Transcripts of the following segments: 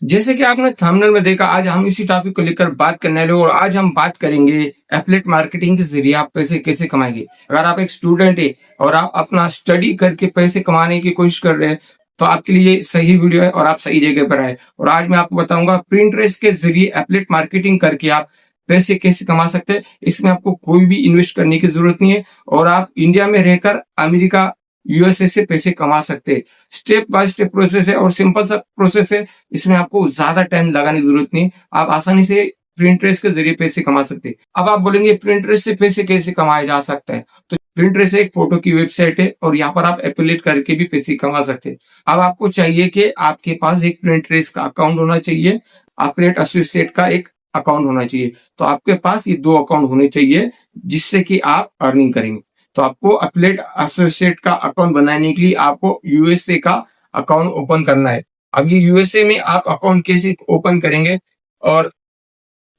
जैसे कि आपने थंबनेल में देखा, आज हम इसी टॉपिक को लेकर बात करने वाले हैं और आज हम बात करेंगे एफिलिएट मार्केटिंग के जरिए आप पैसे कैसे कमाएंगे। अगर आप एक स्टूडेंट है और आप अपना स्टडी करके पैसे कमाने की कोशिश कर रहे हैं तो आपके लिए सही वीडियो है और आप सही जगह पर आए। और आज मैं आपको बताऊंगा पिंटरेस्ट के जरिए एफिलिएट मार्केटिंग करके आप पैसे कैसे कमा सकते हैं। इसमें आपको कोई भी इन्वेस्ट करने की जरूरत नहीं है और आप इंडिया में रहकर अमेरिका यूएसए से पैसे कमा सकते हैं। स्टेप बाय स्टेप प्रोसेस है और सिंपल सा प्रोसेस है। इसमें आपको ज्यादा टाइम लगाने की जरूरत नहीं। आप आसानी से प्रिंटरेस्ट के जरिए पैसे कमा सकते हैं। अब आप बोलेंगे प्रिंटरेस्ट से पैसे कैसे कमाया जा सकता है, तो प्रिंटरेस्ट एक फोटो की वेबसाइट है और यहाँ पर आप एफिलिएट करके भी पैसे कमा सकते हैं। अब आपको चाहिए कि आपके पास एक प्रिंटरेस्ट का अकाउंट होना चाहिए, एफिलिएट एसोसिएट का एक अकाउंट होना चाहिए। तो आपके पास ये 2 अकाउंट होने चाहिए जिससे कि आप अर्निंग करेंगे। तो आपको एफिलिएट एसोसिएट का अकाउंट बनाने के लिए आपको यूएसए का अकाउंट ओपन करना है। अब ये यूएसए में आप अकाउंट कैसे ओपन करेंगे और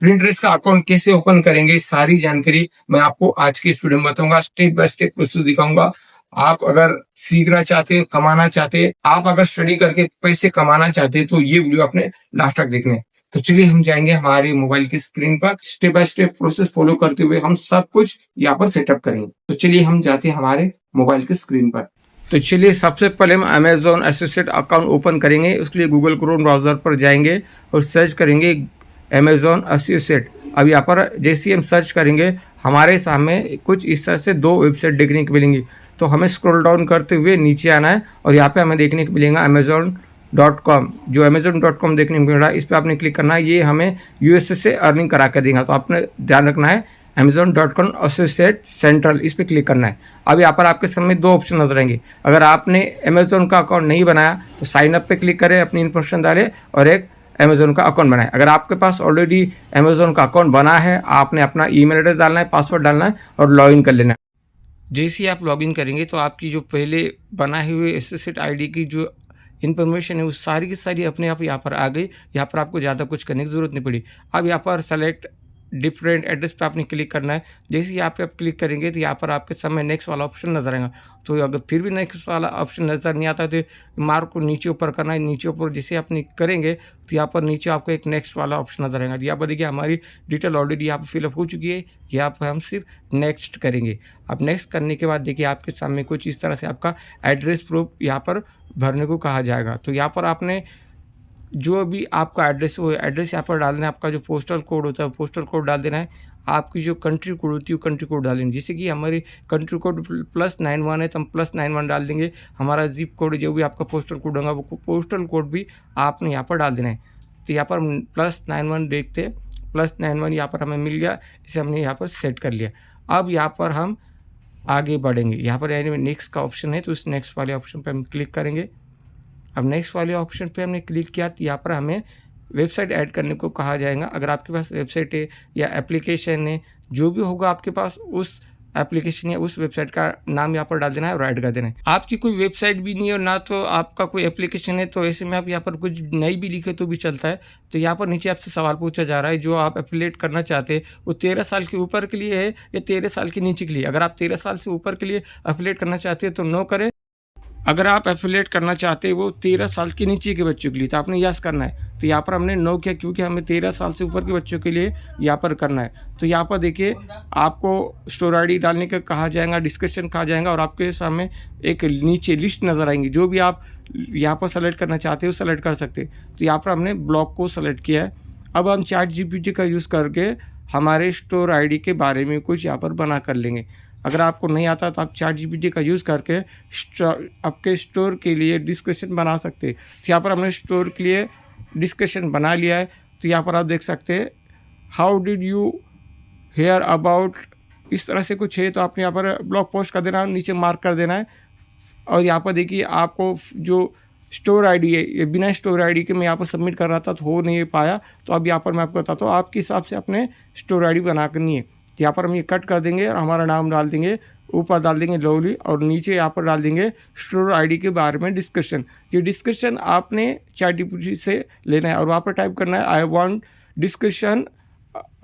प्रिंटरेस्ट का अकाउंट कैसे ओपन करेंगे, सारी जानकारी मैं आपको आज के इस वीडियो में बताऊंगा। स्टेप बाय स्टेप प्रोसेस दिखाऊंगा। आप अगर सीखना चाहते हैं, कमाना चाहते हैं, आप अगर स्टडी करके पैसे कमाना चाहते हैं तो ये वीडियो आपने लास्ट तक देखना है। तो चलिए हम जाएंगे हमारे मोबाइल की स्क्रीन पर। Step by step process follow करते हुए हम सब कुछ यहाँ पर सेटअप करेंगे। तो चलिए हम जाते हैं हमारे मोबाइल की स्क्रीन पर। तो चलिए सबसे पहले हम अमेजोन एसोसिएट अकाउंट ओपन करेंगे। उसके लिए गूगल क्रोम ब्राउजर पर जाएंगे और सर्च करेंगे अमेजोन एसोसिएट। अब यहाँ पर जैसे ही हम सर्च करेंगे हमारे सामने कुछ इस तरह से 2 वेबसाइट देखने को मिलेंगी। तो हमें स्क्रॉल डाउन करते हुए नीचे आना है और यहाँ पे हमें देखने को मिलेगा अमेजोन.com। जो अमेजोन.com देखने को मिल रहा है इस पर आपने क्लिक करना है। ये हमें यूएसए से अर्निंग करा के देगा। तो आपने ध्यान रखना है अमेजोन.com एसोसिएट सेंट्रल, इस पर क्लिक करना है। अब यहाँ पर आपके सामने 2 ऑप्शन नजर आएंगे। अगर आपने अमेजोन का अकाउंट नहीं बनाया तो साइन अप पे क्लिक करें, अपनी इन्फॉर्मेशन डालें और एक अमेजोन का अकाउंट बनाए। अगर आपके पास ऑलरेडी अमेजोन का अकाउंट बना है, आपने अपना ईमेल एड्रेस डालना है, पासवर्ड डालना है और लॉगिन कर लेना है। जैसे ही आप लॉगिन करेंगे तो आपकी जो पहले बनाए हुए एसोसिएट आईडी की जो इन्फॉर्मेशन है वो सारी की सारी अपने आप यहाँ पर आ गई। यहाँ पर आपको ज़्यादा कुछ करने की ज़रूरत नहीं पड़ी। अब यहाँ पर सेलेक्ट डिफरेंट एड्रेस पे आपने क्लिक करना है। जैसे ही यहाँ पे आप क्लिक करेंगे तो यहाँ पर आपके सामने नेक्स्ट वाला ऑप्शन नजर आएगा। तो अगर फिर भी नेक्स्ट वाला ऑप्शन नज़र नहीं आता तो मार्क को नीचे ऊपर करना है। नीचे ऊपर जैसे आप करेंगे तो यहाँ पर नीचे आपको एक नेक्स्ट वाला ऑप्शन नजर आएगा। यहाँ पर देखिए हमारी डिटेल ऑलरेडी यहाँ पर फिलअप हो चुकी है। यहाँ पर हम सिर्फ नेक्स्ट करेंगे। अब नेक्स्ट करने के बाद देखिए आपके सामने कुछ इस तरह से आपका एड्रेस प्रूफ यहाँ पर भरने को कहा जाएगा। तो यहाँ पर आपने जो भी आपका एड्रेस वो एड्रेस यहाँ पर डालना है। आपका जो पोस्टल कोड होता है वो पोस्टल कोड डाल देना है। आपकी जो कंट्री कोड होती है वो कंट्री कोड डाल देंगे। जैसे कि हमारी कंट्री कोड +91 है तो हम +91 डाल देंगे। हमारा जिप कोड जो भी आपका पोस्टल कोड होगा वो पोस्टल कोड भी आपने यहाँ पर डाल देना है। तो यहाँ पर +91 देखते +91 यहाँ पर हमें मिल गया। इसे हमने यहाँ पर सेट कर लिया। अब यहाँ पर हम आगे बढ़ेंगे। यहाँ पर यानी नेक्स्ट का ऑप्शन है तो उस नेक्स्ट वाले ऑप्शन पर हम क्लिक करेंगे। अब नेक्स्ट वाले ऑप्शन पे हमने क्लिक किया तो यहाँ पर हमें वेबसाइट ऐड करने को कहा जाएगा। अगर आपके पास वेबसाइट है या एप्लीकेशन है, जो भी होगा आपके पास, उस एप्लीकेशन या उस वेबसाइट का नाम यहाँ पर डाल देना है और ऐड कर देना है। आपकी कोई वेबसाइट भी नहीं है और ना तो आपका कोई एप्लीकेशन है तो ऐसे में आप यहाँ पर कुछ नई भी लिखे तो भी चलता है। तो यहाँ पर नीचे आपसे सवाल पूछा जा रहा है जो आप एफिलिएट करना चाहते हैं वो 13 साल के ऊपर के लिए है या 13 साल के नीचे के लिए। अगर आप 13 साल से ऊपर के लिए एफिलिएट करना चाहते हैं तो नो करें। अगर आप एफिलिएट करना चाहते हैं वो 13 साल के नीचे के बच्चों के लिए तो आपने यस करना है। तो यहाँ पर हमने नो किया क्योंकि हमें 13 साल से ऊपर के बच्चों के लिए यहाँ पर करना है। तो यहाँ पर देखिए आपको स्टोर आईडी डालने का कहा जाएगा, डिस्क्रिप्शन कहा जाएगा और आपके सामने एक नीचे लिस्ट नज़र आएंगी। जो भी आप यहाँ पर सेलेक्ट करना चाहते हो सेलेक्ट कर सकते। तो यहाँ पर हमने ब्लॉक को सेलेक्ट किया है। अब हम ChatGPT का यूज़ करके हमारे स्टोर आई के बारे में कुछ यहाँ पर बना कर लेंगे। अगर आपको नहीं आता तो आप ChatGPT का यूज़ करके आपके स्टोर के लिए डिस्क्रिप्शन बना सकते हैं। तो यहाँ पर हमने स्टोर के लिए डिस्क्रिप्शन बना लिया है। तो यहाँ पर आप देख सकते हैं how did you hear about, इस तरह से कुछ है। तो आपने यहाँ पर ब्लॉग पोस्ट कर देना है, नीचे मार्क कर देना है। और यहाँ पर देखिए आपको जो स्टोर आईडी है ये बिना स्टोर आईडी के मैं यहाँ पर सबमिट कर रहा था तो हो नहीं पाया। तो अब यहाँ पर मैं आपको बताता हूँ आपके हिसाब से अपने स्टोर आईडी बना करनी है। तो यहाँ पर हम ये कट कर देंगे और हमारा नाम डाल देंगे, ऊपर डाल देंगे लवली और नीचे यहाँ पर डाल देंगे स्टोर आईडी के बारे में डिस्क्रिप्शन। ये डिस्क्रिप्शन आपने ChatGPT से लेना है और वहाँ पर टाइप करना है I want description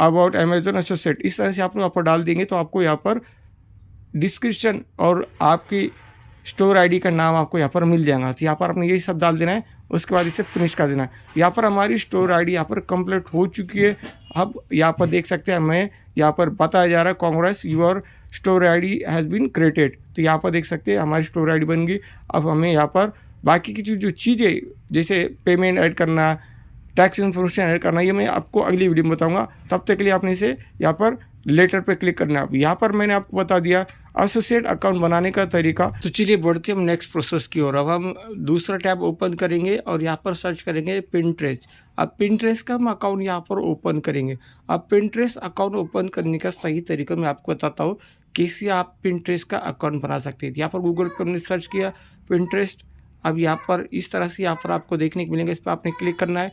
about Amazon associate. इस तरह से आप वहाँ पर डाल देंगे तो आपको यहाँ पर डिस्क्रिप्शन और आपकी स्टोर आईडी का नाम आपको यहाँ पर मिल जाएगा। तो यहाँ पर आपने यही सब डाल देना है उसके बाद इसे फिनिश कर देना है। यहाँ पर हमारी स्टोर आईडी यहाँ पर कंप्लीट हो चुकी है। अब यहाँ पर देख सकते हैं हमें यहाँ पर बताया जा रहा है congrats your store ID has been created. तो यहाँ पर देख सकते हैं हमारी स्टोर आईडी बन गई। अब हमें यहाँ पर बाकी की जो चीज़ें जैसे पेमेंट ऐड करना, टैक्स इन्फॉर्मेशन ऐड करना, ये मैं आपको अगली वीडियो में बताऊंगा। तब तक के लिए आपने इसे यहाँ पर लेटर पे क्लिक करना है। यहाँ पर मैंने आपको बता दिया एसोसिएट अकाउंट बनाने का तरीका। तो चलिए बढ़ते हम नेक्स्ट प्रोसेस की ओर। अब हम दूसरा टैब ओपन करेंगे और यहाँ पर सर्च करेंगे पिंटरेस्ट। अब पिंटरेस्ट का हम अकाउंट यहाँ पर ओपन करेंगे। अब पिंटरेस्ट अकाउंट ओपन करने का सही तरीका मैं आपको बताता हूँ, कैसे आप पिंटरेस्ट का अकाउंट बना सकते हैं। यहाँ पर गूगल पर हमने सर्च किया पिंटरेस्ट। अब यहाँ पर इस तरह से यहाँ पर आपको देखने को मिलेंगे, इस पर आपने क्लिक करना है।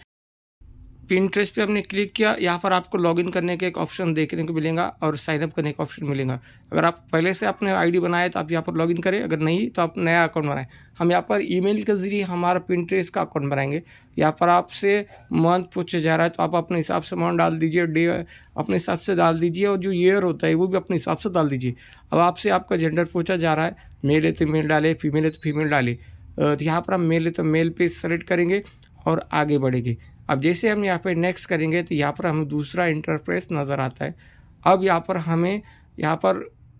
पिंटरेस्ट पे हमने क्लिक किया, यहाँ पर आपको लॉगिन करने का एक ऑप्शन देखने को मिलेगा और साइनअप करने का ऑप्शन मिलेगा। अगर आप पहले से आपने आईडी बनाया तो आप यहाँ पर लॉगिन करें, अगर नहीं तो आप नया अकाउंट बनाएं। हम यहाँ पर ईमेल के ज़रिए हमारा पिंटरेस्ट का अकाउंट बनाएंगे। यहाँ पर आपसे मंथ पूछा जा रहा है तो आप अपने हिसाब से मंथ डाल दीजिए, डे अपने हिसाब से डाल दीजिए और जो ईयर होता है वो भी अपने हिसाब से डाल दीजिए। अब आपसे आपका जेंडर पूछा जा रहा है, मेल है तो मेल डाले, फीमेल है तो फीमेल डाले। तो यहाँ पर हम मेल है तो मेल पे सेलेक्ट करेंगे और आगे बढ़ेंगे। अब जैसे हम यहाँ पे नेक्स्ट करेंगे तो यहाँ पर हमें दूसरा इंटरफेस नज़र आता है। अब यहाँ पर हमें यहाँ पर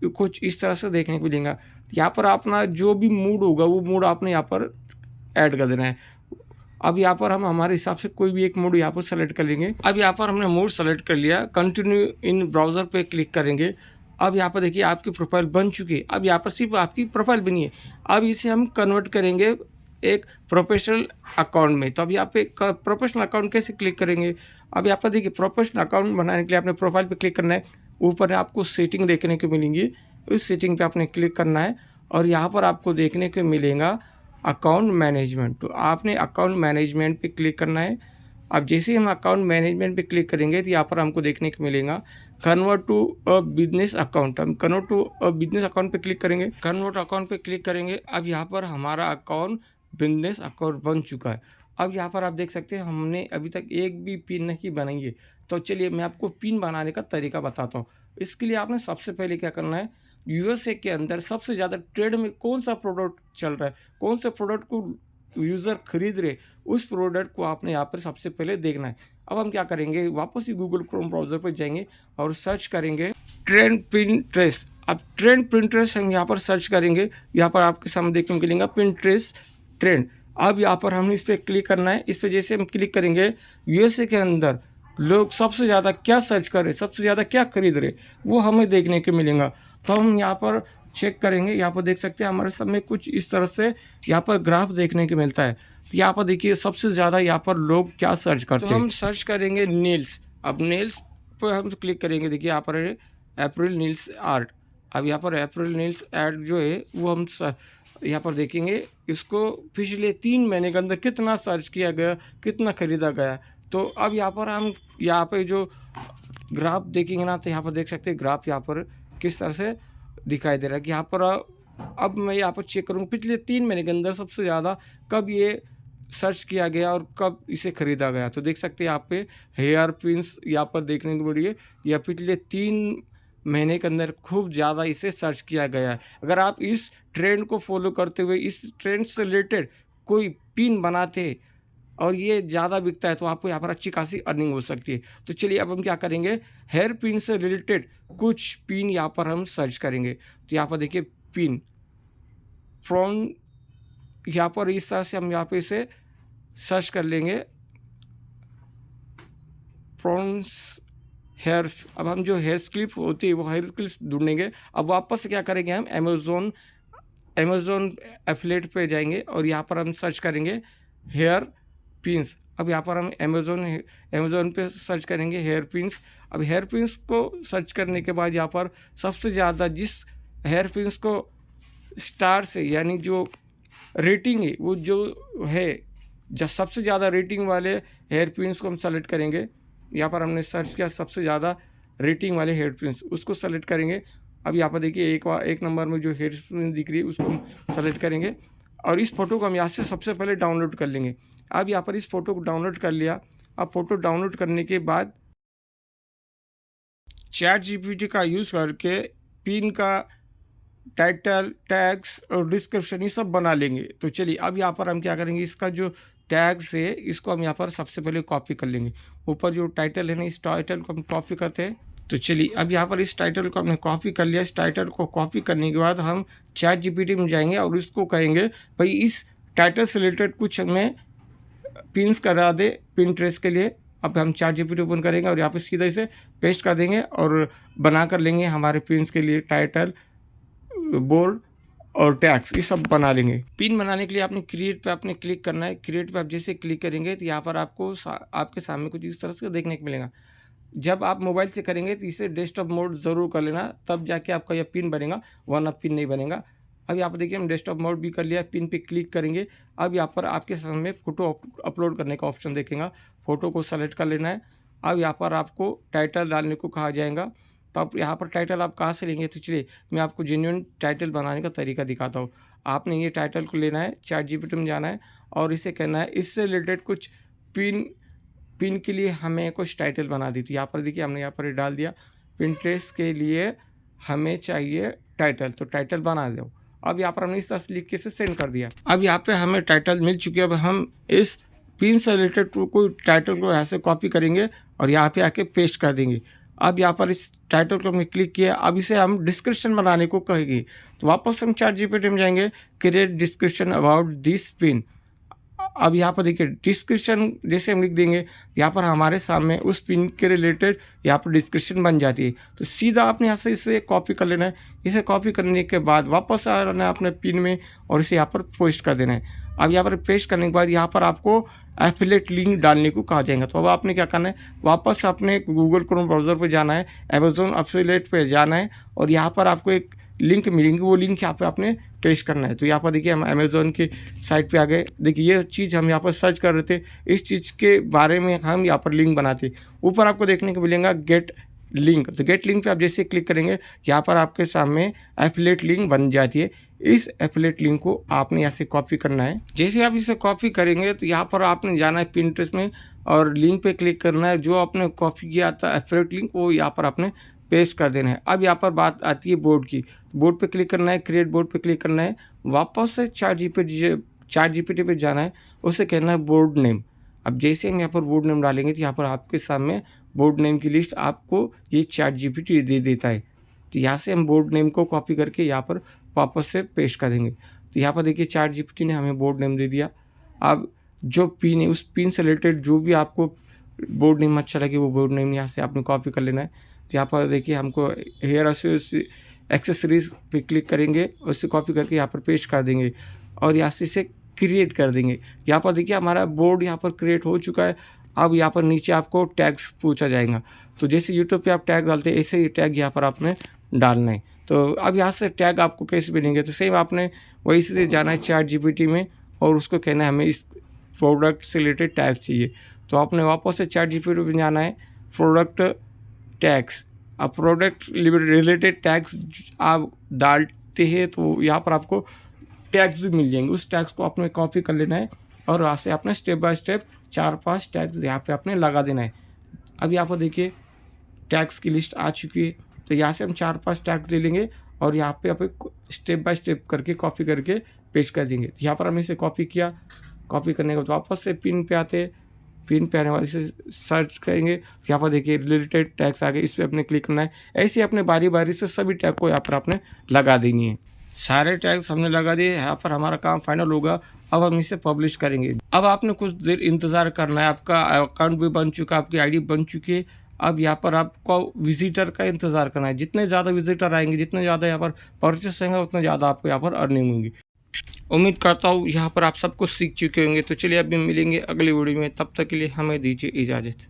कुछ इस तरह से देखने को मिलेगा। यहाँ पर अपना जो भी मूड होगा वो मूड आपने यहाँ पर ऐड कर देना है। अब यहाँ पर हम हमारे हिसाब से कोई भी एक मूड यहाँ पर सेलेक्ट कर लेंगे। अब यहाँ पर हमने मूड सेलेक्ट कर लिया, कंटिन्यू इन ब्राउज़र पे क्लिक करेंगे। अब यहाँ पर देखिए आपकी प्रोफाइल बन चुकी है। अब यहाँ पर सिर्फ आपकी प्रोफाइल बनी है। अब इसे हम कन्वर्ट करेंगे एक प्रोफेशनल अकाउंट में। तो अब यहाँ पे प्रोफेशनल अकाउंट कैसे क्लिक करेंगे। अब यहाँ पर देखिए प्रोफेशनल अकाउंट बनाने के लिए आपने प्रोफाइल पे क्लिक करना है। ऊपर आपको सेटिंग देखने को मिलेंगी, उस सेटिंग पे आपने क्लिक करना है और यहाँ पर आपको देखने को मिलेगा अकाउंट मैनेजमेंट। तो आपने अकाउंट मैनेजमेंट पे क्लिक करना है। अब जैसे ही हम अकाउंट मैनेजमेंट पे क्लिक करेंगे तो यहाँ पर हमको देखने को मिलेगा convert to a business account. हम convert to a business account पे क्लिक करेंगे, कन्वर्ट अकाउंट पे क्लिक करेंगे। अब यहाँ पर हमारा अकाउंट बिजनेस अकाउंट बन चुका है। अब यहाँ पर आप देख सकते हैं हमने अभी तक एक भी पिन नहीं बनाई है। तो चलिए मैं आपको पिन बनाने का तरीका बताता हूँ। इसके लिए आपने सबसे पहले क्या करना है, यूएसए के अंदर सबसे ज़्यादा ट्रेड में कौन सा प्रोडक्ट चल रहा है, कौन से प्रोडक्ट को यूज़र खरीद रहे, उस प्रोडक्ट को आपने यहाँ पर सबसे पहले देखना है। अब हम क्या करेंगे, वापस ही गूगल क्रोम ब्राउज़र पर जाएंगे और सर्च करेंगे ट्रेंड पिंटरेस्ट। अब ट्रेंड पिंटरेस्ट हम यहाँ पर सर्च करेंगे। यहाँ पर आपके सामने देखने को मिलेगा पिंटरेस्ट ट्रेंड। अब यहाँ पर हमने इस पर क्लिक करना है। इस पर जैसे हम क्लिक करेंगे, यूएसए के अंदर लोग सबसे ज़्यादा क्या सर्च कर रहे, सबसे ज़्यादा क्या खरीद रहे, वो हमें देखने को मिलेगा। तो हम यहाँ पर चेक करेंगे। यहाँ पर देख सकते हैं हमारे सामने कुछ इस तरह से यहाँ पर ग्राफ देखने को मिलता है। तो यहाँ पर देखिए सबसे ज़्यादा यहाँ पर लोग क्या सर्च करते हैं। तो हम सर्च करेंगे नील्स। अब नील्स पर हम क्लिक करेंगे, देखिए यहाँ पर अप्रैल नील्स आर्ट। अब यहाँ पर अप्रैल नील्स आर्ट जो है वो हम यहाँ पर देखेंगे, इसको पिछले 3 महीने के अंदर कितना सर्च किया गया, कितना खरीदा गया। तो अब यहाँ पर हम यहाँ पे जो ग्राफ देखेंगे ना, तो यहाँ पर देख सकते हैं ग्राफ यहाँ पर किस तरह से दिखाई दे रहा है कि यहाँ पर अब मैं यहाँ पर चेक करूँगा पिछले 3 महीने के अंदर सबसे ज़्यादा कब ये सर्च किया गया और कब इसे ख़रीदा गया। तो देख सकते हैं यहाँ पे हेयर पिन्स यहाँ पर देखने को मिल रही है, या पिछले 3 महीने के अंदर खूब ज़्यादा इसे सर्च किया गया है। अगर आप इस ट्रेंड को फॉलो करते हुए इस ट्रेंड से रिलेटेड कोई पिन बनाते और ये ज़्यादा बिकता है तो आपको यहाँ पर अच्छी खासी अर्निंग हो सकती है। तो चलिए अब हम क्या करेंगे, हेयर पिन से रिलेटेड कुछ पिन यहाँ पर हम सर्च करेंगे। तो यहाँ पर देखिए पिन फ्रॉम, यहाँ पर इस तरह से हम यहाँ पे इसे सर्च कर लेंगे फ्रॉम्स हेयर्स। अब हम जो हेयर क्लिप होती है वो हेयर क्लिप ढूंढेंगे। अब वापस से क्या करेंगे, हम अमेज़ोन एफिलिएट पे जाएंगे और यहाँ पर हम सर्च करेंगे हेयर पिन्स। अब यहाँ पर हम अमेज़ोन पे सर्च करेंगे हेयर पिन्स। अब हेयर पिन्स को सर्च करने के बाद यहाँ पर सबसे ज़्यादा जिस हेयर पिन्स को स्टार से यानी जो रेटिंग है वो जो है, जब सबसे ज़्यादा रेटिंग वाले हेयर पिन्स को हम सेलेक्ट करेंगे। यहाँ पर हमने सर्च किया सबसे ज़्यादा रेटिंग वाले हेयर पिन्स, उसको सेलेक्ट करेंगे। अब यहाँ पर देखिए एक नंबर में जो हेयर पिन दिख रही है उसको हम सेलेक्ट करेंगे और इस फ़ोटो को हम यहाँ से सबसे पहले डाउनलोड कर लेंगे। अब यहाँ पर इस फ़ोटो को डाउनलोड कर लिया। अब फ़ोटो डाउनलोड करने के बाद ChatGPT का यूज़ करके पिन का टाइटल, टैग्स और डिस्क्रिप्शन ये सब बना लेंगे। तो चलिए अब यहाँ पर हम क्या करेंगे, इसका जो टैग से इसको हम यहाँ पर सबसे पहले कॉपी कर लेंगे। ऊपर जो टाइटल है ना, इस टाइटल को हम कॉपी करते हैं। तो चलिए अब यहाँ पर इस टाइटल को हमने कॉपी कर लिया। इस टाइटल को कॉपी करने के बाद हम चैट जीपीटी में जाएंगे और इसको कहेंगे भाई इस टाइटल से रिलेटेड कुछ हमें पिन्स करा दे पिंटरेस्ट के लिए। अब हम चैट जीपीटी ओपन करेंगे और यहाँ पे सीधा इसे पेस्ट कर देंगे और बना कर लेंगे हमारे पिन्स के लिए टाइटल, बोर्ड और टैग्स, ये सब बना लेंगे। पिन बनाने के लिए आपने क्रिएट पे आपने क्लिक करना है। क्रिएट पे आप जैसे क्लिक करेंगे तो यहाँ पर आपको आपके सामने कुछ इस तरह से देखने को मिलेगा। जब आप मोबाइल से करेंगे तो इसे डेस्कटॉप मोड ज़रूर कर लेना, तब जाके आपका यह पिन बनेगा, वरना पिन नहीं बनेगा। अब यहाँ पर देखिए हम डेस्कटॉप मोड भी कर लिया। पिन पे क्लिक करेंगे। अब यहाँ पर आपके सामने फ़ोटो अपलोड करने का ऑप्शन देखेगा। फ़ोटो को सेलेक्ट कर लेना है। अब यहाँ पर आपको टाइटल डालने को कहा जाएगा। तो आप यहाँ पर टाइटल आप कहाँ से लेंगे, तो चलिए मैं आपको जेन्युइन टाइटल बनाने का तरीका दिखाता हूँ। आपने ये टाइटल को लेना है, चैट जीपीटी में जाना है और इसे कहना है इससे रिलेटेड कुछ पिन के लिए हमें कुछ टाइटल बना दी। तो यहाँ पर देखिए हमने यहाँ पर डाल दिया पिंटरेस्ट के लिए हमें चाहिए टाइटल, तो टाइटल बना दो। अब यहाँ पर हमने इस तरह से लिख के इसे सेंड कर दिया। अब यहाँ पे हमें टाइटल मिल चुकी है। अब हम इस पिन से रिलेटेड कोई टाइटल को यहाँ से कॉपी करेंगे और यहाँ पे आके पेस्ट कर देंगे। अब यहाँ पर इस टाइटल को हमने क्लिक किया। अब इसे हम डिस्क्रिप्शन बनाने को कहेंगे। तो वापस हम चैट जीपीटी में जाएंगे, create description about this pin. अब यहाँ पर देखिए डिस्क्रिप्शन जैसे हम लिख देंगे, यहाँ पर हमारे सामने उस पिन के रिलेटेड यहाँ पर डिस्क्रिप्शन बन जाती है। तो सीधा आपने यहाँ से इसे कॉपी कर लेना है। इसे कॉपी करने के बाद वापस आ रहना है अपने पिन में और इसे यहाँ पर पेस्ट कर देना है। अब यहाँ पर पेस्ट करने के बाद यहाँ पर आपको एफिलिएट लिंक डालने को कहा जाएगा। तो अब आपने क्या करना है, वापस अपने गूगल क्रोम ब्राउज़र पर जाना है, अमेज़ॉन एफिलिएट पे जाना है और यहाँ पर आपको एक लिंक मिलेंगे, वो लिंक यहाँ पर आपने पेस्ट करना है। तो यहाँ पर देखिए हम अमेज़ॉन की साइट पे आ गए। देखिए ये चीज़ हम यहाँ पर सर्च कर रहे थे, इस चीज़ के बारे में हम यहाँ पर लिंक बनाते। ऊपर आपको देखने को मिलेगा गेट लिंक। तो गेट लिंक पे आप जैसे क्लिक करेंगे, यहाँ पर आपके सामने एफिलिएट लिंक बन जाती है। इस एफिलिएट लिंक को आपने यहाँ से कॉपी करना है। जैसे आप इसे कॉपी करेंगे तो यहाँ पर आपने जाना है पिंटरेस्ट में और लिंक पे क्लिक करना है। जो आपने कॉपी किया था एफिलिएट लिंक, वो यहाँ पर आपने पेस्ट कर देना है। अब यहाँ पर बात आती है बोर्ड की। बोर्ड पे क्लिक करना है, क्रिएट बोर्ड पे क्लिक करना है। वापस से चैट जीपीटी पे जाना है, उसे कहना है बोर्ड नेम। अब जैसे हम यहाँ पर बोर्ड नेम डालेंगे तो यहाँ पर आपके सामने बोर्ड नेम की लिस्ट आपको ये चैट जीपीटी दे देता है। तो यहाँ से हम बोर्ड नेम को कॉपी करके यहाँ पर वापस से पेस्ट कर देंगे। तो यहाँ पर देखिए चैट जीपीटी ने हमें बोर्ड नेम दे दिया। अब जो पिन है, उस पिन से रिलेटेड जो भी आपको बोर्ड नेम अच्छा लगे वो बोर्ड नेम यहाँ से आपने कॉपी कर लेना है। तो यहाँ पर देखिए हमको हेयर एक्सेसरीज पे क्लिक करेंगे, उससे कॉपी करके यहाँ पर पेस्ट कर देंगे और यहाँ से इसे क्रिएट कर देंगे। यहाँ पर देखिए हमारा बोर्ड यहाँ पर क्रिएट हो चुका है। अब यहाँ पर नीचे आपको टैग्स पूछा जाएगा। तो जैसे यूट्यूब पे आप टैग डालते हैं, ऐसे ही टैग यहाँ पर आपने डालना है। तो अब यहाँ से टैग आपको कैसे बनेंगे, तो सेम आपने वही से जाना है चैट जीपीटी में और उसको कहना है हमें इस प्रोडक्ट से रिलेटेड टैग चाहिए। तो आपने वापस से चैट जीपीटी में जाना है, प्रोडक्ट टैग्स। अब प्रोडक्ट रिलेटेड टैग्स आप डालते हैं तो यहाँ पर आपको टैग्स भी मिल जाएंगे। उस टैग्स को आपने कॉपी कर लेना है और वहाँ से आपने स्टेप बाय स्टेप 4-5 टैग्स यहाँ पे आपने लगा देना है। अब यहाँ पर देखिए टैग्स की लिस्ट आ चुकी है। तो यहाँ से हम 4-5 टैग्स ले लेंगे और यहाँ पे आप स्टेप बाय स्टेप करके कॉपी करके पेस्ट कर देंगे। यहाँ पर हमने इसे कॉपी किया। कॉपी करने के बाद वापस से पिन पे आते, पिन पे आने वाले से सर्च करेंगे। यहाँ पर देखिए रिलेटेड टैग्स आ गए, इस पर अपने क्लिक करना है। ऐसे ही अपने बारी बारी से सभी टैग को यहाँ पर आपने लगा देनी है। सारे टैग्स हमने लगा दिए। यहाँ पर हमारा काम फाइनल होगा। अब हम इसे पब्लिश करेंगे। अब आपने कुछ देर इंतज़ार करना है। आपका अकाउंट भी बन चुका है, आपकी आईडी बन चुकी है। अब यहाँ पर आपको विजिटर का इंतज़ार करना है। जितने ज़्यादा विजिटर आएंगे, जितने ज़्यादा यहाँ पर परचेस होंगे, उतने ज़्यादा आपको यहाँ पर अर्निंग होंगी। उम्मीद करता हूँ यहाँ पर आप सब कुछ सीख चुके होंगे। तो चलिए अभी मिलेंगे अगली वीडियो में, तब तक के लिए हमें दीजिए इजाज़त।